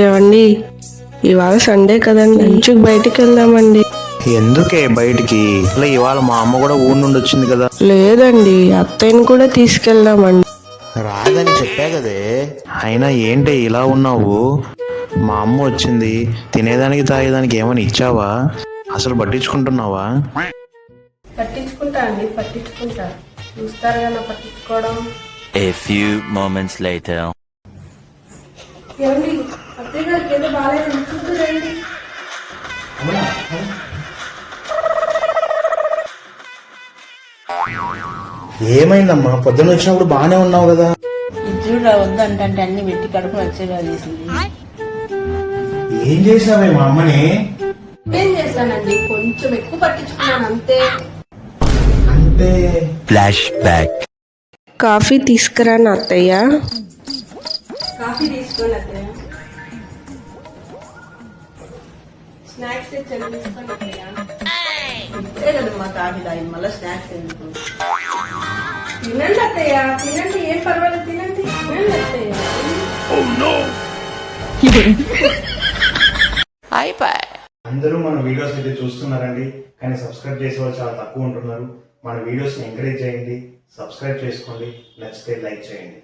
ఏవండి, ఇవాళ సండే కదండి, లంచ్కి బయటికి వెళ్దామండి. ఎందుకే బయటికి? అలా ఇవాళ మా అమ్మ కూడా ఊరి నుండి వచ్చింది కదా. లేదండి, అత్తయ్యని కూడా తీసుకెళ్దామండి. రాదని చెప్పా కదే. అయినా ఏంటి ఇలా ఉన్నావు? మా అమ్మ వచ్చింది, తినేదానికి తాగేదానికి ఏమైనా ఇచ్చావా? అసలు పట్టించుకుంటున్నావా? పట్టించుకుంటా అండి, పట్టించుకుంటా. చూస్తారు కదా పట్టించుకోవడం. A few moments later. ఏమండి, అత్తయ్య గారికి ఏదో బాగాలేదు, చూద్దురండి. ఏమైందమ్మా? పొద్దున్న వచ్చినప్పుడు బాగానే ఉన్నావు కదా. చూడరా వద్దంటే అన్ని పెట్టి కడుపు వచ్చేలా చేసింది. ఏం చేసావే మా అమ్మని? ఏం చేశానండి, కొంచెం ఎక్కువ పట్టించుకున్నాను అంతే. అంటే Flash back. కాఫీ తీసుకురాను అత్తయ్య. కాఫీ తీసుకోండి అత్తయ్య. స్నాక్స్ తెచ్చాను, తీసుకోండి అత్తయ్య. ఇప్పుడే కదమ్మా కాఫీ తాగింది, మళ్ళీ స్నాక్స్ ఎందుకు? తినండి అత్తయ్య, తినండి, ఏం పర్వాలేదు, తినండి, తినండి అత్తయ్య. అందరూ మన వీడియోస్ అయితే చూస్తున్నారండి, కానీ సబ్స్క్రైబ్ చేసే వాళ్ళు చాలా తక్కువ ఉంటున్నారు. మన వీడియోస్ని ఎంకరేజ్ చేయండి, సబ్స్క్రైబ్ చేసుకోండి, నచ్చితే లైక్ చేయండి.